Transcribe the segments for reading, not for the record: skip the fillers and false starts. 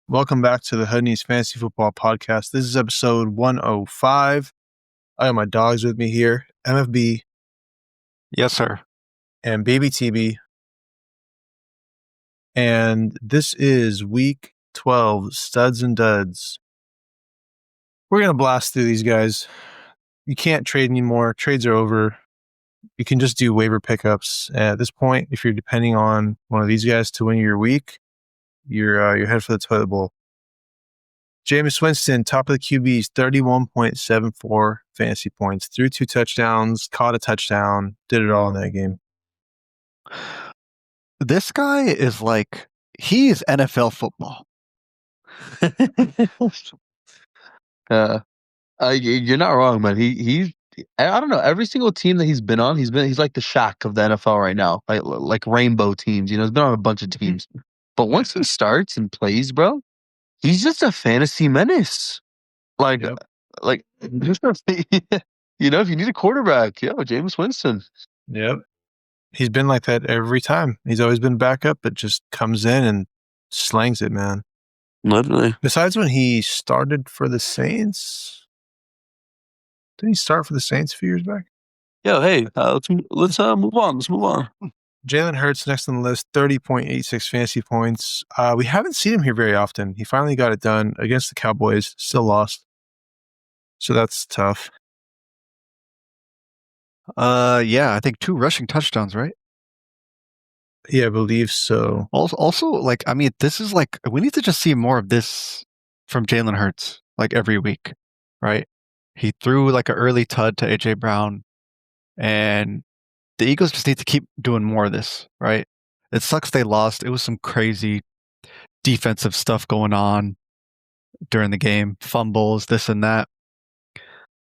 Welcome back to the Hoodneys Fantasy Football Podcast. This is episode 105. I have my dogs with me here, MFB. Yes, sir. And Baby TB. And this is week 12, Studs and Duds. We're going to blast through these guys. You can't trade anymore. Trades are over. You can just do waiver pickups. At this point, if you're depending on one of these guys to win your week, you're headed for the toilet bowl. Jameis Winston, top of the QBs, 31.74 fantasy points, threw 2 touchdowns, caught a touchdown, did it all in that game. This guy is like, he is NFL football. You're not wrong, man. I don't know. Every single team that he's been on, he's like the Shaq of the NFL right now, like rainbow teams. He's been on a bunch of teams, but once he starts and plays, bro, he's just a fantasy menace. If you need a quarterback, Jameis Winston. Yep. He's been like that every time. He's always been backup, but just comes in and slangs it, man. Literally. Besides when he started for the Saints. Didn't he start for the Saints a few years back? Let's move on. Let's move on. Jalen Hurts next on the list, 30.86 fantasy points. We haven't seen him here very often. He finally got it done against the Cowboys, still lost. So that's tough. I think 2 rushing touchdowns, right? Yeah, I believe so. Also, this is we need to just see more of this from Jalen Hurts, every week, right? He threw an early tud to AJ Brown, and the Eagles just need to keep doing more of this, right? It sucks they lost. It was some crazy defensive stuff going on during the game, fumbles, this and that.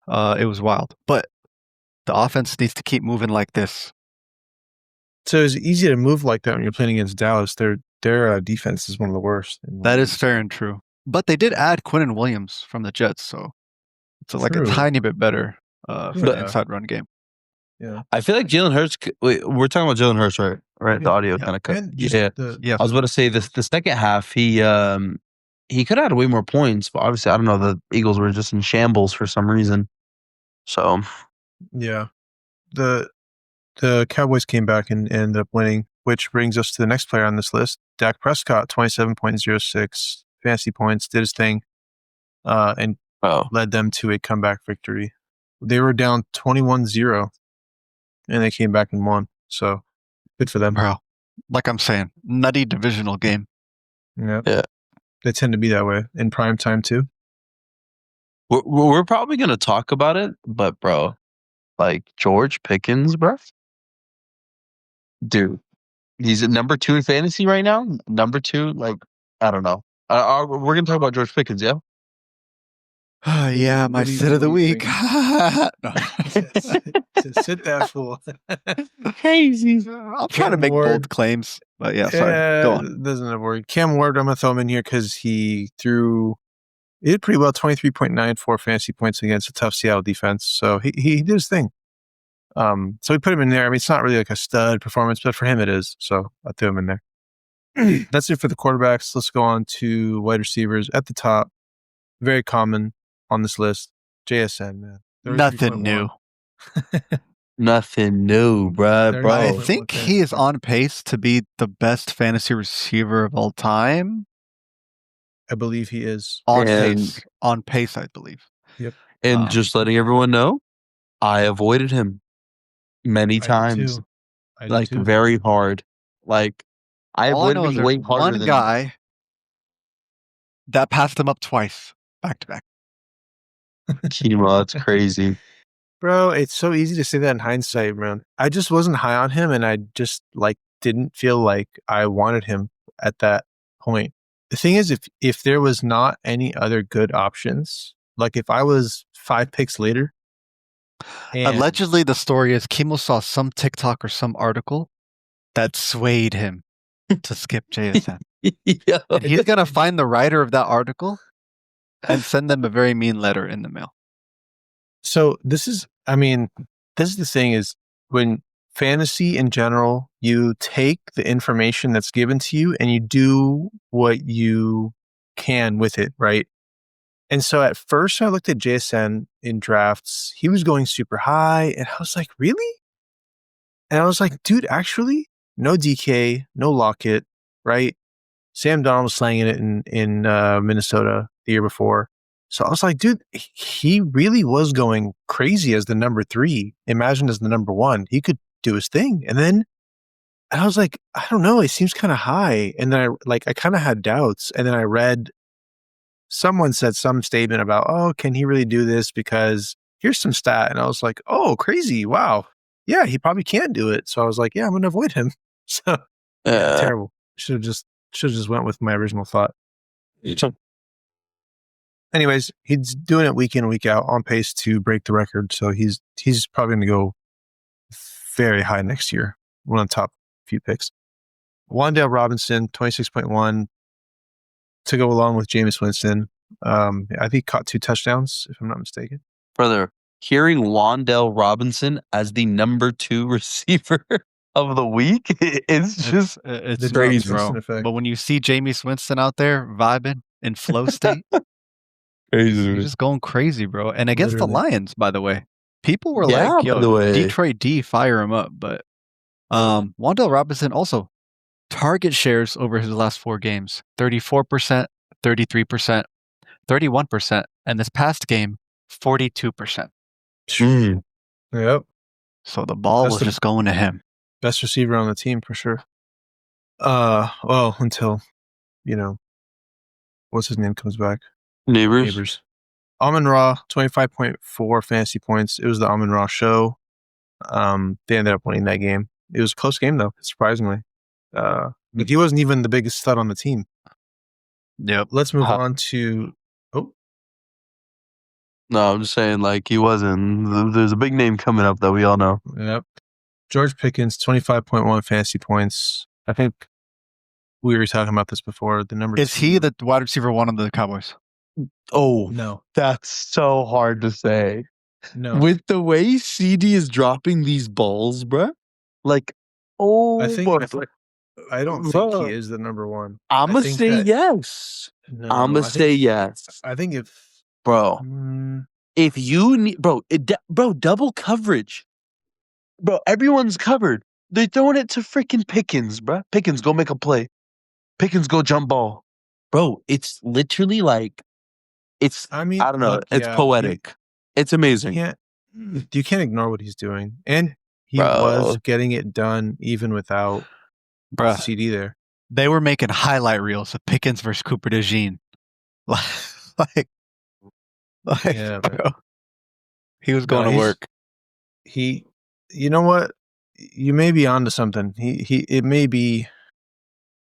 It was wild, but the offense needs to keep moving like this. So it's easy to move like that when you're playing against Dallas. Their defense is one of the worst. That is fair and true. But they did add Quinnen Williams from the Jets, so it's a tiny bit better for the inside run game. Yeah, I feel like Jalen Hurts. Wait, we're talking about Jalen Hurts, right? Right. Yeah. The audio kind of cut. I was about to say the second half. He could have had way more points, but obviously I don't know. The Eagles were just in shambles for some reason. So yeah, the Cowboys came back and ended up winning, which brings us to the next player on this list, Dak Prescott, 27.06 fantasy points, did his thing, and led them to a comeback victory. They were down 21-0, and they came back and won. So good for them. Bro, like I'm saying, nutty divisional game. Yep. Yeah. They tend to be that way in prime time too. We're probably going to talk about it, but bro, George Pickens, bro. Dude, he's at number 2 in fantasy right now. Number 2, I don't know. We're going to talk about George Pickens, yeah? Yeah, my sit of the week. Sit that fool. Crazy. I'm trying to make bold claims, but sorry. Go on. It doesn't work. Cam Ward, I'm going to throw him in here because he did pretty well, 23.94 fantasy points against a tough Seattle defense. So he did his thing. So we put him in there. I mean, it's not really a stud performance, but for him it is. So I threw him in there. That's it for the quarterbacks. Let's go on to wide receivers at the top. Very common on this list. JSN, man. Nothing new. Nothing new, bro. I think he is on pace to be the best fantasy receiver of all time. I believe he is. On pace, I believe. Yep. And just letting everyone know, I avoided him many times. I do too. Very hard. I avoided him way harder than one guy that passed him up twice, back to back. Chemo, that's crazy. Bro, it's so easy to say that in hindsight, man. I just wasn't high on him, and I just didn't feel like I wanted him at that point. The thing is, if there was not any other good options, if I was 5 picks later. Allegedly, the story is Kimo saw some TikTok or some article that swayed him to skip JSN. And he's going to find the writer of that article and send them a very mean letter in the mail. So this is the thing is, when fantasy in general, you take the information that's given to you and you do what you can with it, right? And so at first I looked at JSN in drafts. He was going super high, and I was like, really? And I was like, dude, actually, no DK, no Lockett, right? Sam Darnold was slanging it in Minnesota the year before. So I was like, dude, he really was going crazy as the number 3. Imagine as the number 1. He could do his thing. And then I was like, I don't know, it seems kind of high. And then I kind of had doubts. And then I read someone said some statement about, oh, can he really do this? Because here's some stat. And I was like, oh, crazy. Wow. Yeah, he probably can do it. So I was like, yeah, I'm going to avoid him. So yeah, terrible. Should have just went with my original thought. Anyways, he's doing it week in, week out, on pace to break the record. So he's probably going to go very high next year. One of the top few picks. Wan'Dale Robinson, 26.1 to go along with Jameis Winston. I think he caught 2 touchdowns, if I'm not mistaken. Brother, hearing Wan'Dale Robinson as the number 2 receiver of the week, it's just it's crazy, bro. Effect. But when you see Jameis Winston out there vibing in flow state, he's just going crazy, bro. And against the Lions, by the way, people were like, "Yo, Detroit D, fire him up." But Wan'Dale Robinson also target shares over his last 4 games: 34%, 33%, 31%, and this past game, 42%. Yep. So the ball was just going to him. Best receiver on the team for sure. Well, until, what's his name comes back? Neighbors. Amon-Ra, 25.4 fantasy points. It was the Amon-Ra show. They ended up winning that game. It was a close game though, surprisingly. But he wasn't even the biggest stud on the team. Yep. Let's move on to. Oh. No, I'm just saying, like, he wasn't. There's a big name coming up that we all know. Yep. George Pickens, 25.1 fantasy points. I think we were talking about this before. The number is 2. he the wide receiver 1 on the Cowboys? Oh no, that's so hard to say. No, with the way CD is dropping these balls, bruh. Like, I don't think he is the number 1. I'm gonna say yes. I'm gonna say yes. I think if you need, bro, double coverage, bro. Everyone's covered. They're throwing it to freaking Pickens, bruh. Pickens, go make a play. Pickens, go jump ball, bro. It's literally like, I don't know. Look, it's poetic. It's amazing. You can't ignore what he's doing, and he was getting it done even without CD there. They were making highlight reels of Pickens versus Cooper DeJean. Yeah, bro. He was going to work. You know what? You may be onto something. It may be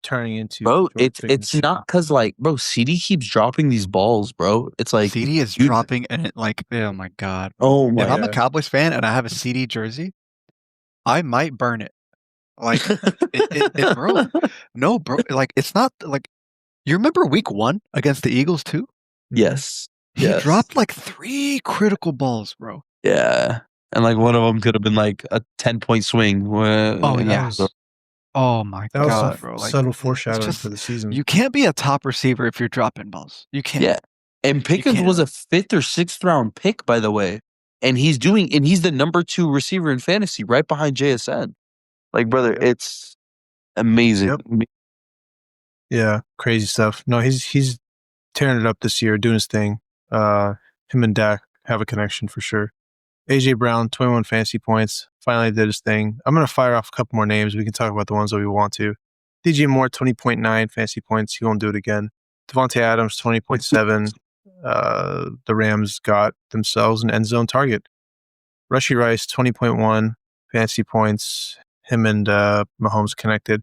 turning into, bro. It's not because, like, bro, CD keeps dropping these balls, bro. It's like CD is dropping, and it, like, oh my god. Oh my. If I'm a Cowboys fan and I have a CD jersey, I might burn it. Like, bro. No, bro. Like, it's not like, you remember week 1 against the Eagles too? Yes. He dropped like 3 critical balls, bro. Yeah. And like one of them could have been like a 10-point swing. Oh my god, bro! Like, subtle foreshadowing for the season. You can't be a top receiver if you're dropping balls. You can't. Yeah, and Pickens was a 5th or 6th round pick, by the way, and he's the number 2 receiver in fantasy, right behind JSN. Like, brother, it's amazing. Yep. Yeah, crazy stuff. No, he's tearing it up this year, doing his thing. Him and Dak have a connection for sure. AJ Brown, 21 fantasy points. Finally did his thing. I'm going to fire off a couple more names. We can talk about the ones that we want to. DJ Moore, 20.9 fantasy points. He won't do it again. Devontae Adams, 20.7. The Rams got themselves an end zone target. Rashee Rice, 20.1 fantasy points. Him and Mahomes connected.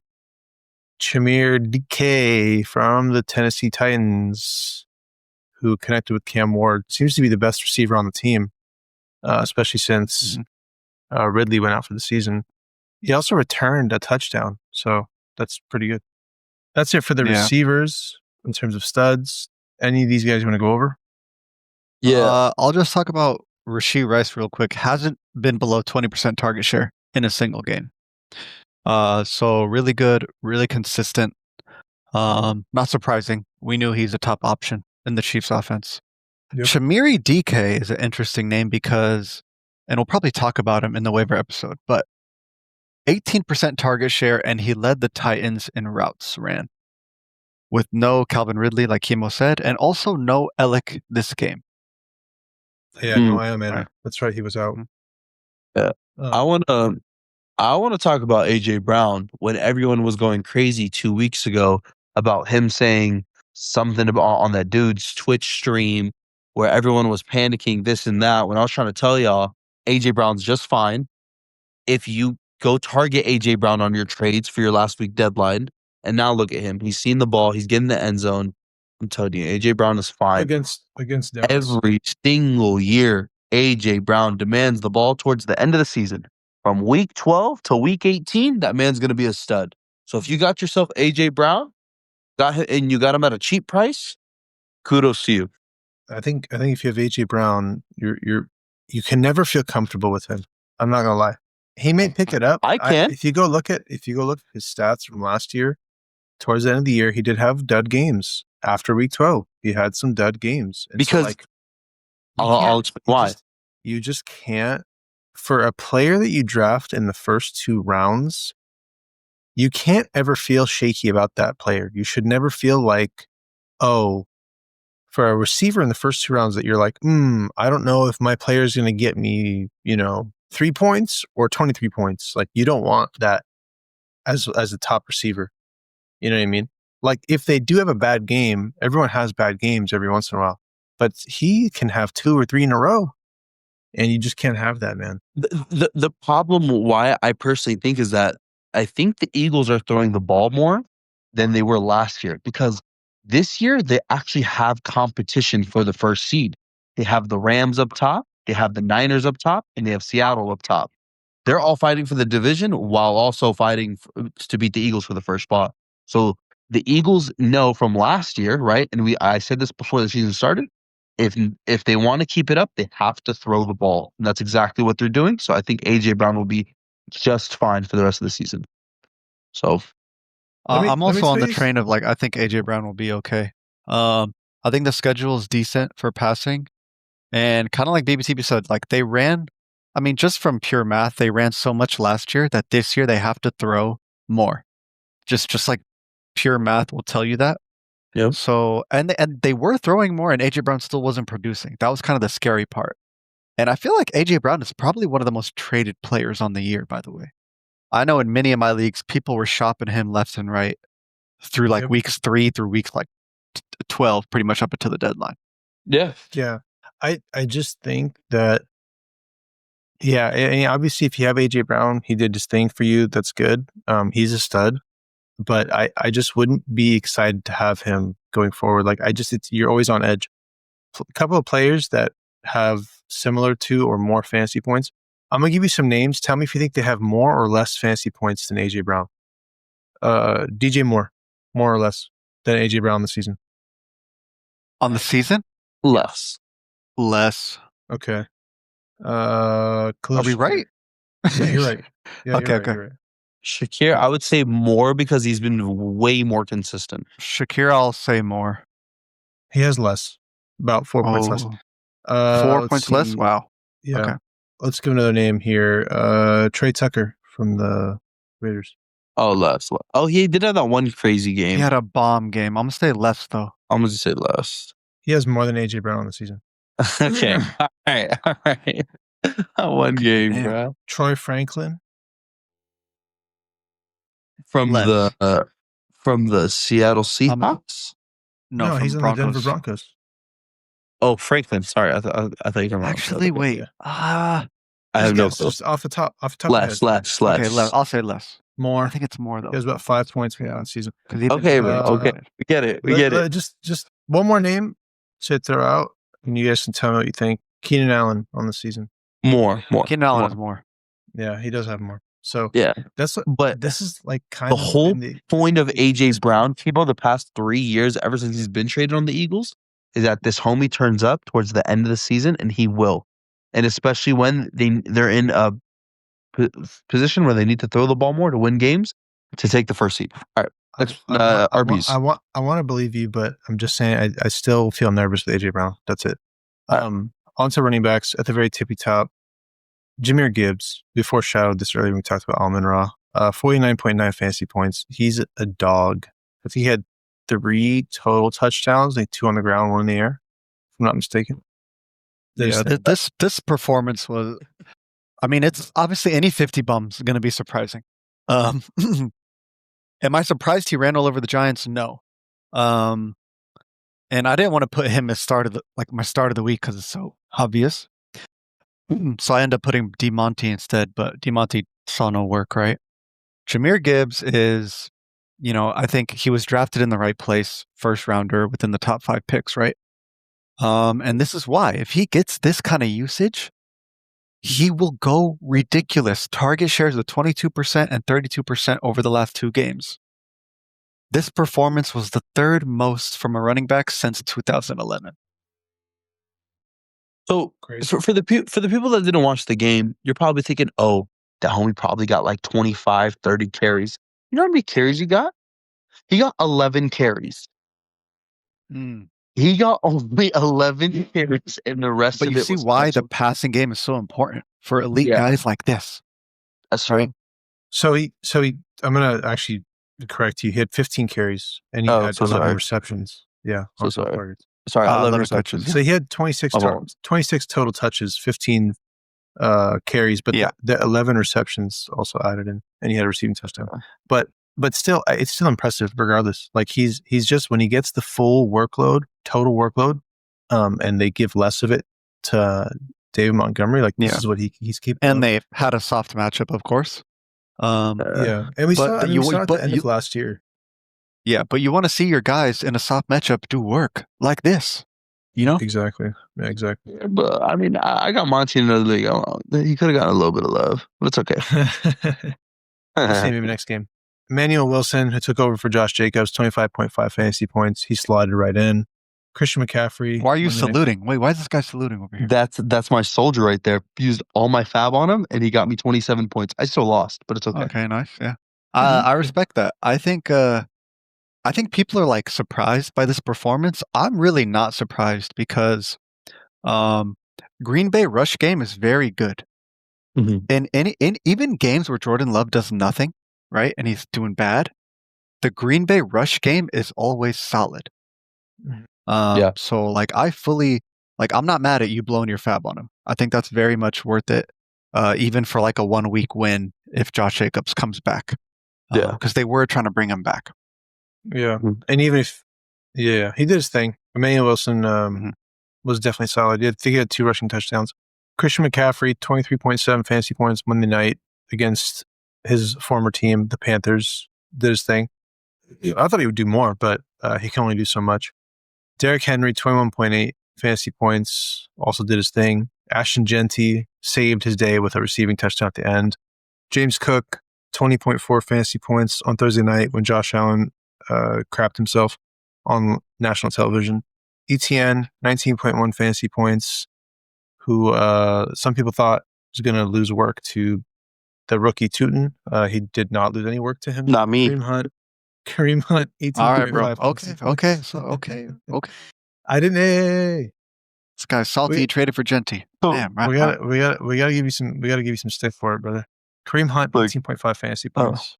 Chimere DK from the Tennessee Titans, who connected with Cam Ward, seems to be the best receiver on the team. Especially since Ridley went out for the season. He also returned a touchdown, so that's pretty good. That's it for the receivers in terms of studs. Any of these guys you want to go over? Yeah. I'll just talk about Rashee Rice real quick. Hasn't been below 20% target share in a single game. So really good, really consistent. Not surprising. We knew he's a top option in the Chiefs offense. Yep. Shamiri DK is an interesting name because, and we'll probably talk about him in the waiver episode, but 18% target share, and he led the Titans in routes ran with no Calvin Ridley, like Kimo said, and also no Ellick this game. Yeah, no Iron Man. Right. That's right, he was out. Yeah. I want to talk about AJ Brown when everyone was going crazy 2 weeks ago about him saying something about on that dude's Twitch stream where everyone was panicking this and that. When I was trying to tell y'all, AJ Brown's just fine. If you go target AJ Brown on your trades for your last week deadline, and now look at him, he's seen the ball, he's getting the end zone. I'm telling you, AJ Brown is fine against Dallas. Every single year. AJ Brown demands the ball towards the end of the season. From week 12 to week 18, that man's going to be a stud. So if you got yourself AJ Brown, and you got him at a cheap price, kudos to you. I think if you have AJ Brown, you can never feel comfortable with him. I'm not gonna lie. He may pick it up. I can. If you go look at his stats from last year, towards the end of the year, he did have dud games. After week 12, he had some dud games. And because so, I'll explain why. You just can't. For a player that you draft in the first 2 rounds, you can't ever feel shaky about that player. You should never feel like, oh, for a receiver in the first 2 rounds that you're like, I don't know if my player is going to get me, 3 points or 23 points. Like, you don't want that as a top receiver. You know what I mean? Like, if they do have a bad game, everyone has bad games every once in a while, but he can have 2 or 3 in a row. And you just can't have that, man. The problem why I personally think is that I think the Eagles are throwing the ball more than they were last year, because this year they actually have competition for the first seed. They have the Rams up top, they have the Niners up top, and they have Seattle up top. They're all fighting for the division while also fighting to beat the Eagles for the first spot. So the Eagles know from last year, right? And I said this before the season started. If they want to keep it up, they have to throw the ball. And that's exactly what they're doing. So I think AJ Brown will be just fine for the rest of the season. So I'm also on the train of I think AJ Brown will be okay. I think the schedule is decent for passing, and kind of like BBTB said, they ran. I mean, just from pure math, they ran so much last year that this year they have to throw more. Just like pure math will tell you that. Yeah. So and they were throwing more, and AJ Brown still wasn't producing. That was kind of the scary part. And I feel like AJ Brown is probably one of the most traded players on the year, by the way. I know in many of my leagues, people were shopping him left and right through weeks 3 through weeks 12, pretty much up until the deadline. Yeah. Yeah. I just think that, obviously if you have AJ Brown, he did his thing for you. That's good. He's a stud. But I just wouldn't be excited to have him going forward. You're always on edge. A couple of players that have similar to or more fantasy points. I'm going to give you some names. Tell me if you think they have more or less fantasy points than AJ Brown. DJ Moore, more or less than AJ Brown this season. On the season? Less. Okay. Are we right? Yeah, you're right. Yeah, okay. You're right. Shakir, I would say more because he's been way more consistent. Shakir, I'll say more. He has less. About 4 points less. 4 points less? Wow. Yeah. Okay. Let's give another name here. Trey Tucker from the Raiders. Oh, less. Oh, he did have that one crazy game. He had a bomb game. I'm going to say less, though. I'm going to say less. He has more than AJ Brown on the season. Okay. All right. One game, bro. Troy Franklin. From the Seattle Seahawks? No, he's on the Denver Broncos. Oh, Franklin. Sorry, I thought you were wrong. Actually, wait. I have no clue. Just off the top. Less. Okay, less. I'll say less. More. I think it's more though. He has about 5 points on the season. Okay. We get it. Just one more name to throw out, and you guys can tell me what you think. Keenan Allen on the season. More. Keenan Allen has more. Yeah, he does have more. So yeah, but this is kind of the whole point of AJ Brown, people, the past 3 years, ever since he's been traded on the Eagles, is that this homie turns up towards the end of the season, and he will, and especially when they're in a position where they need to throw the ball more to win games, to take the first seed. All right, Arby's. I want to believe you, but I'm just saying I still feel nervous with AJ Brown. That's it. On to running backs at the very tippy top. Jahmyr Gibbs. We foreshadowed this earlier when we talked about Amon-Ra. 49.9 fantasy points. He's a dog. I think he had 3 total touchdowns, like 2 on the ground, 1 in the air, if I'm not mistaken. This performance was, I mean, it's obviously any 50 bums is going to be surprising. Am I surprised he ran all over the Giants? No. And I didn't want to put him as my start of the week because it's so obvious. So I ended up putting DeMonte instead, but DeMonte saw no work, right? Jahmyr Gibbs is, I think he was drafted in the right place, first rounder within the top 5 picks, right? And this is why. If he gets this kind of usage, he will go ridiculous. Target shares of 22% and 32% over the last 2 games. This performance was the 3rd most from a running back since 2011. So for the people that didn't watch the game, you're probably thinking, oh, that homie probably got like 25, 30 carries. You know how many carries he got? He got 11 carries. He got only 11 carries, and the rest of it was... But you see why the passing game is so important for elite guys like this. That's right. So he. I'm gonna actually correct you. He had 15 carries, and he had 11 receptions. Yeah. So sorry. Sorry, 11 receptions. So he had 26 total touches, 15 carries, but the 11 receptions also added in, and he had a receiving touchdown. But still, it's still impressive regardless. Like he's just, when he gets the full workload, total workload, and they give less of it to David Montgomery, like this is what he's keeping. And they've had a soft matchup, of course. And we saw it at the end of last year. Yeah, but you want to see your guys in a soft matchup do work like this, Exactly. Yeah, exactly. Yeah, but I mean, I got Monty in another league. He could have gotten a little bit of love, but it's okay. We'll see maybe next game. Emmanuel Wilson, who took over for Josh Jacobs, 25.5 fantasy points. He slotted right in. Christian McCaffrey. Why are you saluting? Wait, why is this guy saluting over here? That's my soldier right there. Used all my fab on him, and he got me 27 points. I still lost, but it's okay. Okay, nice. Yeah, I respect that. I think people are like surprised by this performance. I'm really not surprised because Green Bay rush game is very good. And in even games where Jordan Love does nothing, right, and he's doing bad, the Green Bay rush game is always solid. So like I'm not mad at you blowing your fab on him. I think that's very much worth it, even for like a 1-week win if Josh Jacobs comes back. Because they were trying to bring him back. Yeah, and even if he did his thing. Emmanuel Wilson was definitely solid. I think he had 2 rushing touchdowns. Christian McCaffrey, 23.7 fantasy points Monday night against his former team, the Panthers. Did his thing. I thought he would do more, but he can only do so much. Derrick Henry, 21.8 fantasy points, also did his thing. Ashton Genty saved his day with a receiving touchdown at the end. James Cook, 20.4 fantasy points on Thursday night when Josh Allen crapped himself on national television. ETN, 19.1 fantasy points, who some people thought was going to lose work to the rookie Tootin. He did not lose any work to him. Not me. Kareem Hunt, 18.5. All right, bro. Okay. I didn't. Hey. This guy's salty. He traded for Genty. Damn, right. We gotta give you some. We gotta give you some stick for it, brother. Kareem Hunt, 18.5 fantasy points,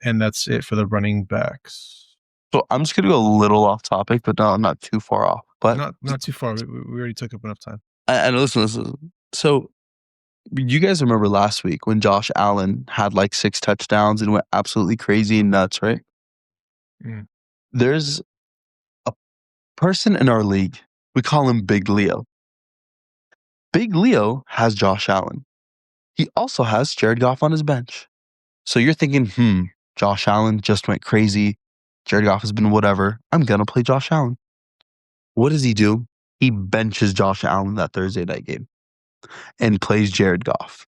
and that's it for the running backs. So I'm just gonna go a little off topic, but no, I'm not too far off. But not too far. We already took up enough time. And listen. So you guys remember last week when Josh Allen had like 6 touchdowns and went absolutely crazy and nuts, right? There's a person in our league. We call him Big Leo. Big Leo has Josh Allen. He also has Jared Goff on his bench. So you're thinking, Josh Allen just went crazy. Jared Goff has been whatever. I'm going to play Josh Allen. What does he do? He benches Josh Allen that Thursday night game and plays Jared Goff.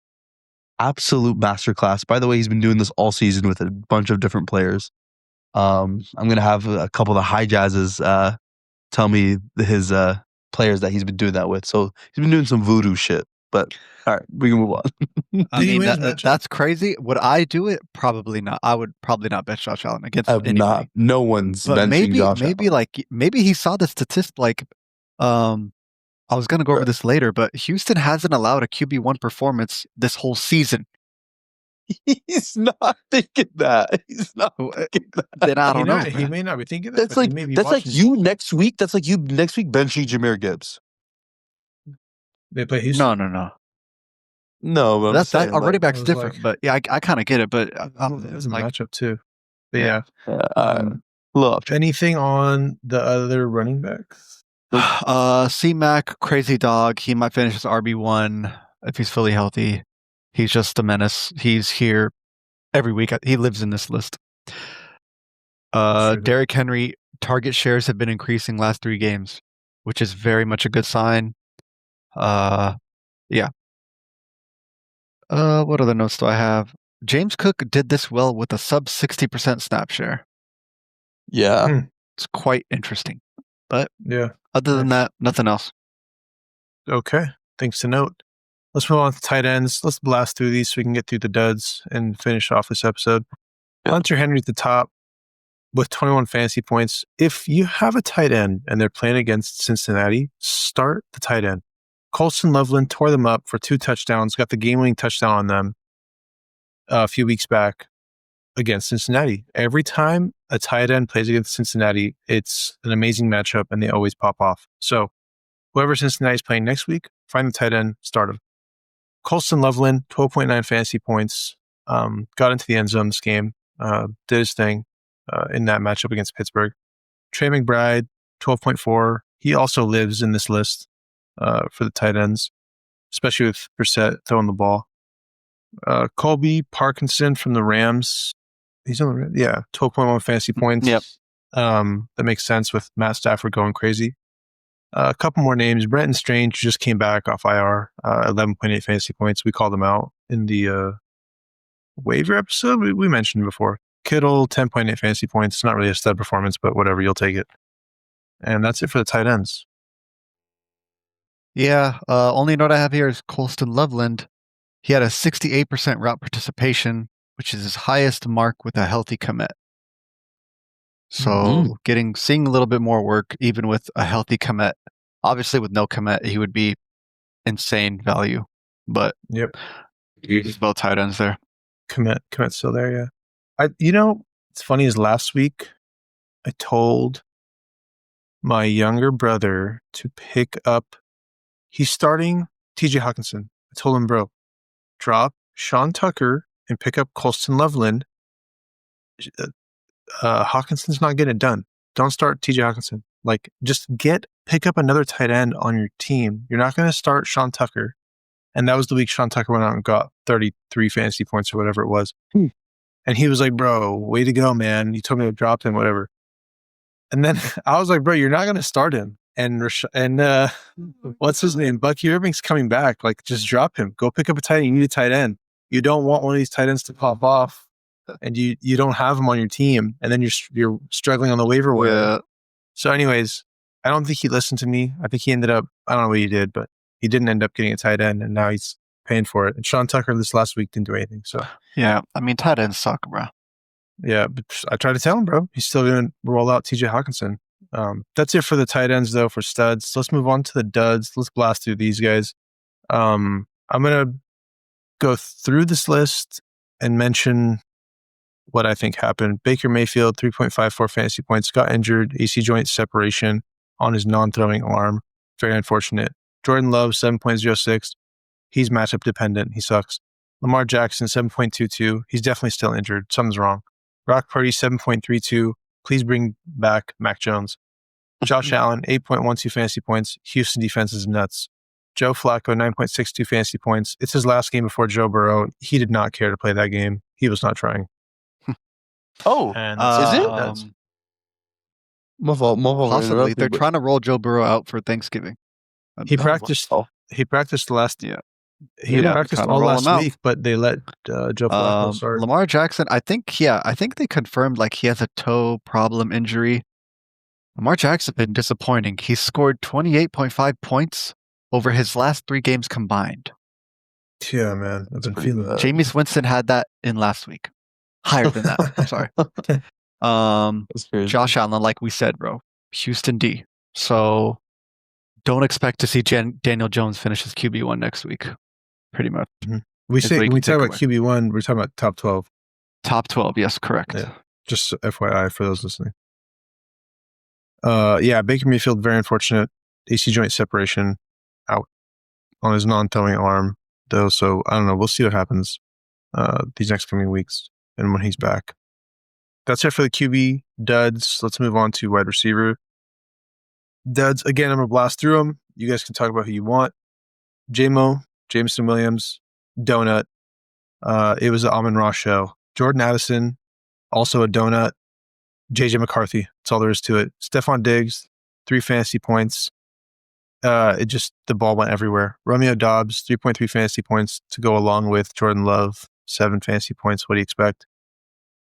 Absolute masterclass. By the way, he's been doing this all season with a bunch of different players. I'm going to have a couple of the high jazzes tell me his players that he's been doing that with. So he's been doing some voodoo shit. But all right, we can move on. I mean, wins matchup. that's crazy. Would I do it? Probably not. I would probably not bench Josh Allen against I've anybody. not. No one's But benching Josh maybe Allen. maybe he saw the statistic. I was gonna go over this later, but Houston hasn't allowed a QB1 performance this whole season. He's not thinking that. He's not thinking that. Then I don't know. He may not be thinking that. That's like you next week. That's like you next week benching Jahmyr Gibbs. They play Houston. No. No, but That's saying, that. Our running I back's was different, like- but yeah, I kind of get it. But It was a like, matchup too. But yeah. Look, Anything on the other running backs? C-Mac, crazy dog. He might finish as RB1 if he's fully healthy. He's just a menace. He's here every week. He lives in this list. Derrick Henry, target shares have been increasing last 3 games, which is very much a good sign. Yeah. What other notes do I have? James Cook did this well with a sub 60% snap share. yeah. It's quite interesting. But Yeah. other than that, nothing else. Okay. Things to note. Let's move on to tight ends. Let's blast through these so we can get through the duds and finish off this episode. Hunter Henry at the top with 21 fantasy points. If you have a tight end and they're playing against Cincinnati, start the tight end. Colston Loveland tore them up for 2 touchdowns, got the game-winning touchdown on them a few weeks back against Cincinnati. Every time a tight end plays against Cincinnati, it's an amazing matchup and they always pop off. So whoever Cincinnati's playing next week, find the tight end, start him. Colston Loveland, 12.9 fantasy points, got into the end zone this game, did his thing in that matchup against Pittsburgh. Trey McBride, 12.4. He also lives in this list for the tight ends, especially with Brissett throwing the ball. Colby Parkinson from the Rams. He's on the Rams. Yeah, 12.1 fantasy points. Yep. That makes sense with Matt Stafford going crazy. A couple more names. Brenton Strange just came back off IR, 11.8 fantasy points. We called him out in the waiver episode. We mentioned before. Kittle, 10.8 fantasy points. It's not really a stud performance, but whatever, you'll take it. And that's it for the tight ends. Yeah, only note I have here is Colston Loveland. He had a 68% route participation, which is his highest mark with a healthy commit. So seeing a little bit more work, even with a healthy commit. Obviously, with no commit, he would be insane value. But yep, he's both tight ends there. Commit's still there, yeah. It's funny is last week I told my younger brother to pick up. He's starting TJ Hawkinson. I told him, bro, drop Sean Tucker and pick up Colston Loveland. Hawkinson's not getting it done. Don't start TJ Hawkinson. Like, just pick up another tight end on your team. You're not going to start Sean Tucker. And that was the week Sean Tucker went out and got 33 fantasy points or whatever it was. And he was like, bro, way to go, man. You told me to drop him, whatever. And then I was like, bro, you're not going to start him. And what's his name? Bucky Irving's coming back. Like, just drop him. Go pick up a tight end. You need a tight end. You don't want one of these tight ends to pop off. And you don't have him on your team, and then you're struggling on the waiver wire. Yeah. So, anyways, I don't think he listened to me. I think he ended up, I don't know what he did, but he didn't end up getting a tight end, and now he's paying for it. And Sean Tucker this last week didn't do anything. So yeah, I mean, tight ends suck, bro. Yeah, but I tried to tell him, bro. He's still going to roll out TJ Hawkinson. That's it for the tight ends, though, for studs. Let's move on to the duds. Let's blast through these guys. I'm going to go through this list and mention what I think happened. Baker Mayfield, 3.54 fantasy points, got injured, AC joint separation on his non-throwing arm. Very unfortunate. Jordan Love, 7.06. He's matchup dependent. He sucks. Lamar Jackson, 7.22. He's definitely still injured. Something's wrong. Brock Purdy, 7.32. Please bring back Mac Jones. Josh Allen, 8.12 fantasy points. Houston defense is nuts. Joe Flacco, 9.62 fantasy points. It's his last game before Joe Burrow. He did not care to play that game. He was not trying. Oh, is it? My fault. Possibly. They're trying to roll Joe Burrow out for Thanksgiving. He practiced. He practiced last. Yeah. He practiced all last week, but they let Joe Flacco start. Lamar Jackson, I think they confirmed like he has a toe problem injury. Lamar Jackson been disappointing. He scored 28.5 points over his last 3 games combined. Yeah, man. I've been feeling that. Jameis Winston had that in last week. Higher than that. Sorry. That's crazy. Josh Allen, like we said, bro. Houston D. So don't expect to see Daniel Jones finish his QB1 next week. Pretty much. When we what you talk can about take away. QB1, we're talking about top 12. Top 12, yes, correct. Yeah. Just FYI for those listening. Baker Mayfield, very unfortunate. AC joint separation out on his non-throwing arm, though. So I don't know. We'll see what happens these next coming weeks and when he's back. That's it for the QB duds. Let's move on to wide receiver duds. Again, I'm going to blast through them. You guys can talk about who you want. Jameson Williams, donut. It was an Amon-Ra show. Jordan Addison, also a donut. JJ McCarthy, that's all there is to it. Stephon Diggs, 3 fantasy points. The ball went everywhere. Romeo Dobbs, 3.3 fantasy points to go along with Jordan Love, 7 fantasy points. What do you expect?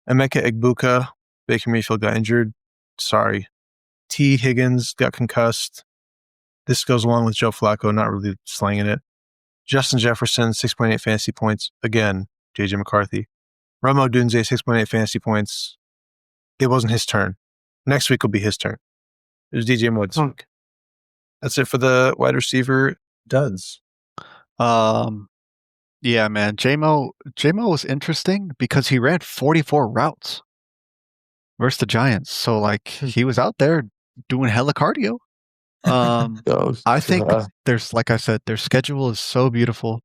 Emeka Egbuka, Baker Mayfield got injured. Sorry. T. Higgins got concussed. This goes along with Joe Flacco, not really slanging it. Justin Jefferson, 6.8 fantasy points. Again, JJ McCarthy. Romo Dunze, 6.8 fantasy points. It wasn't his turn. Next week will be his turn. It was DJ Moore's week. That's it for the wide receiver duds. Yeah, man. JMO was interesting because he ran 44 routes versus the Giants. So like he was out there doing hella cardio. I think there's, like I said, their schedule is so beautiful.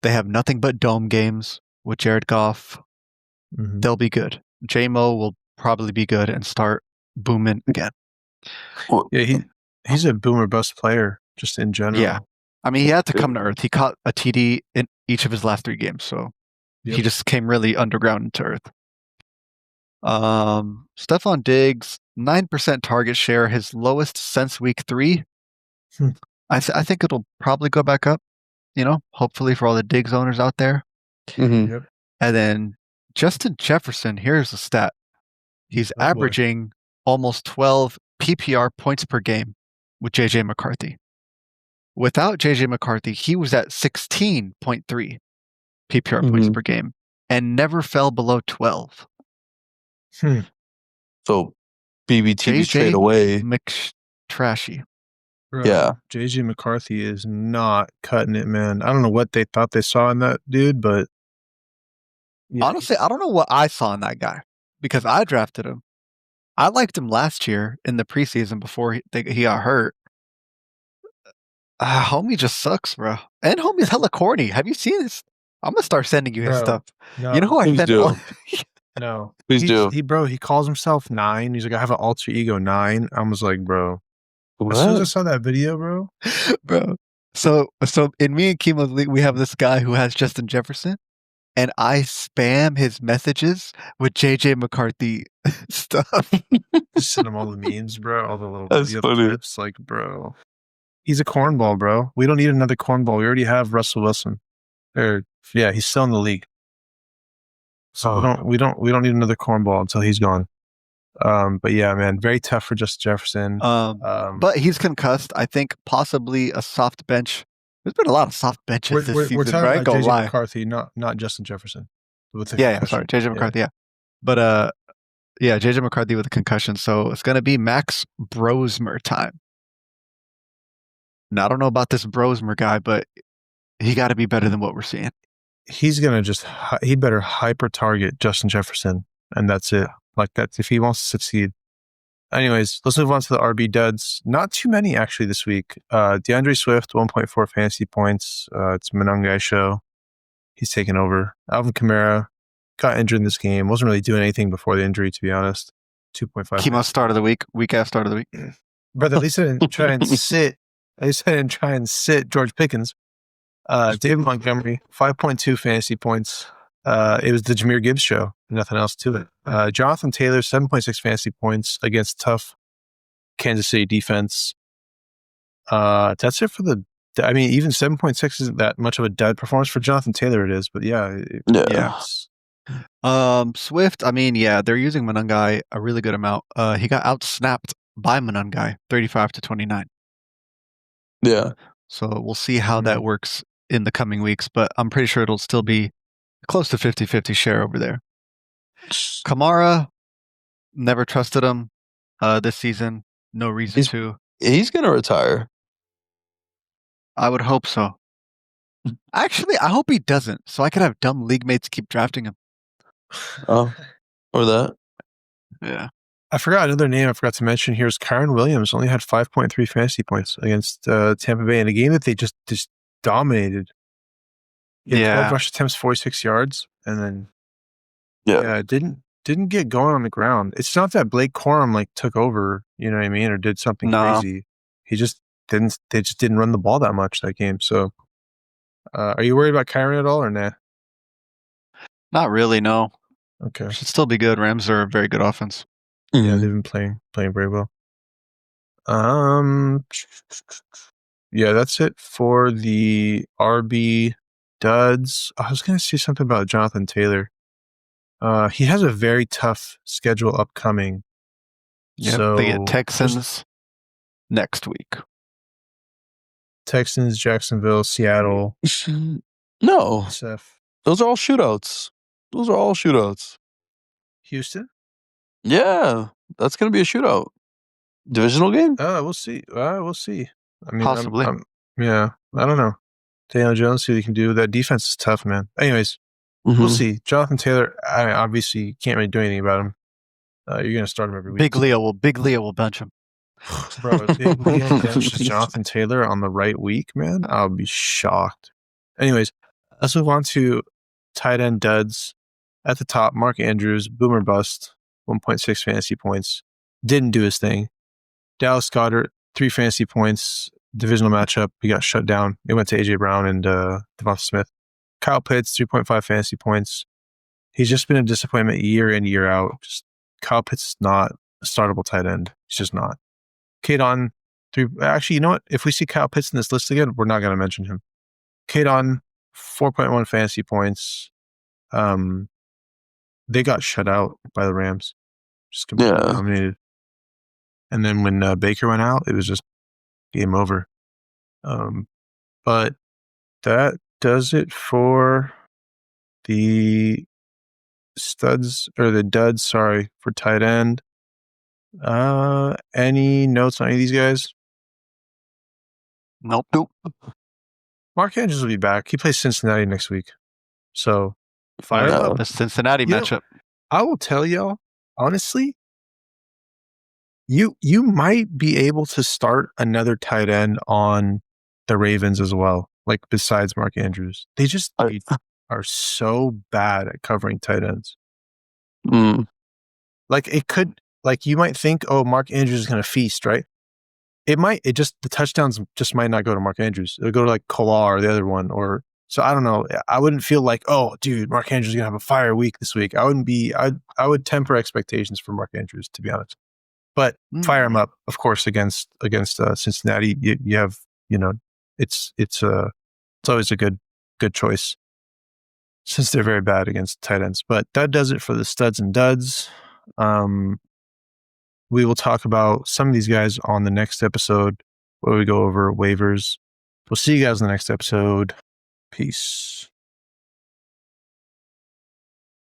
They have nothing but dome games with Jared Goff. Mm-hmm. They'll be good. JMO will probably be good and start booming again. Yeah, he's a boomer bust player just in general. Yeah. I mean, he had to come to earth. He caught a TD in each of his last 3 games, so he just came really underground into earth. Stephon Diggs, 9% target share, his lowest since week 3. I think it'll probably go back up, hopefully for all the Diggs owners out there. Mm-hmm. Yep. And then Justin Jefferson, here's a stat. He's averaging almost 12 PPR points per game with JJ McCarthy. Without JJ McCarthy, he was at 16.3 PPR points per game and never fell below 12. So BBT straight away. Trashy. Bro, yeah. JJ McCarthy is not cutting it, man. I don't know what they thought they saw in that dude, but honestly, I don't know what I saw in that guy because I drafted him. I liked him last year in the preseason before he got hurt. Homie just sucks, bro. And homie's hella corny. Have you seen this? I'm gonna start sending you his stuff. No, you know who I sent? No, please do. He calls himself 9. He's like, I have an alter ego 9. I was like, bro. What? As soon as I saw that video, bro. So in me and Kimo's league, we have this guy who has Justin Jefferson, and I spam his messages with JJ McCarthy stuff. Just send him all the memes, bro. All the little video clips. Like, bro. He's a cornball, bro. We don't need another cornball. We already have Russell Wilson. He's still in the league. So we don't need another cornball until he's gone. But yeah, man, very tough for Justin Jefferson. But he's concussed. I think possibly a soft bench. There's been a lot of soft benches this season. We're talking right? about JJ McCarthy, not Justin Jefferson. Sorry, JJ McCarthy. Yeah, but JJ McCarthy with a concussion. So it's gonna be Max Brosmer time. Now I don't know about this Brosmer guy, but he got to be better than what we're seeing. He's gonna he better hyper target Justin Jefferson, and that's it. Like that's if he wants to succeed. Anyways, let's move on to the RB duds. Not too many actually this week. DeAndre Swift, 1.4 fantasy points. It's Manungai show. He's taken over. Alvin Kamara got injured in this game. Wasn't really doing anything before the injury, to be honest. 2.5. Chemo start of the week. Week after start of the week. Brother, at least I didn't try and sit. George Pickens. David Montgomery, 5.2 fantasy points. It was the Jahmyr Gibbs show. Nothing else to it. Jonathan Taylor, 7.6 fantasy points against tough Kansas City defense. That's it for even 7.6 isn't that much of a dud performance for Jonathan Taylor. It is, but yeah. Swift, they're using Manungai a really good amount. He got outsnapped by Manungai, 35-29. Yeah. So we'll see how that works in the coming weeks, but I'm pretty sure it'll still be close to 50-50 share over there. Kamara, never trusted him this season. No reason to. He's gonna retire. I would hope so. Actually, I hope he doesn't, so I could have dumb league mates keep drafting him. Oh, or that. Yeah. I forgot another name I forgot to mention here is Kyron Williams. Only had 5.3 fantasy points against Tampa Bay in a game that they just dominated. He had 12 rush attempts, 46 yards, and then didn't get going on the ground. It's not that Blake Corum like took over, you know what I mean, or did something crazy. He just didn't. They just didn't run the ball that much that game. So, are you worried about Kyron at all, or nah? Not really. No. Okay. Should still be good. Rams are a very good offense. Yeah, they've been playing very well. Yeah, that's it for the RB duds. I was gonna say something about Jonathan Taylor. He has a very tough schedule upcoming. Yeah, so they get Texans next week. Texans, Jacksonville, Seattle. No, SF. those are all shootouts. Houston? Yeah, that's gonna be a shootout. Divisional game? We'll see. We'll see. I mean, possibly. Yeah, I don't know. Daniel Jones, see what he can do. That defense is tough, man. Anyways, we'll see. Jonathan Taylor, obviously, you can't really do anything about him. You're going to start him every week. Big Leo will bench him. Bro, if Big Leo benches Jonathan Taylor on the right week, man, I'll be shocked. Anyways, let's move on to tight end duds. At the top, Mark Andrews, boomer bust, 1.6 fantasy points. Didn't do his thing. Dallas Goedert, 3 fantasy points. Divisional matchup. He got shut down. It went to AJ Brown and Devonta Smith. Kyle Pitts, 3.5 fantasy points. He's just been a disappointment year in, year out. Just Kyle Pitts is not a startable tight end. He's just not. Kadon, 3. Actually, you know what? If we see Kyle Pitts in this list again, we're not going to mention him. Kadon, 4.1 fantasy points. They got shut out by the Rams. Just completely dominated. And then when Baker went out, it was just game over. But that does it for the duds, for tight end. Any notes on any of these guys? Nope. Mark Andrews will be back. He plays Cincinnati next week. So fire up. The Cincinnati matchup. I will tell y'all, honestly, you might be able to start another tight end on the Ravens as well, like besides Mark Andrews. They just are so bad at covering tight ends. Like you might think, oh, Mark Andrews is going to feast, right? The touchdowns just might not go to Mark Andrews. It'll go to like Kolar or the other one, so I don't know. I wouldn't feel like, oh, dude, Mark Andrews is going to have a fire week this week. I would temper expectations for Mark Andrews, to be honest. But fire him up, of course, against Cincinnati. You have, it's always a good choice since they're very bad against tight ends. But that does it for the studs and duds. We will talk about some of these guys on the next episode where we go over waivers. We'll see you guys in the next episode. Peace.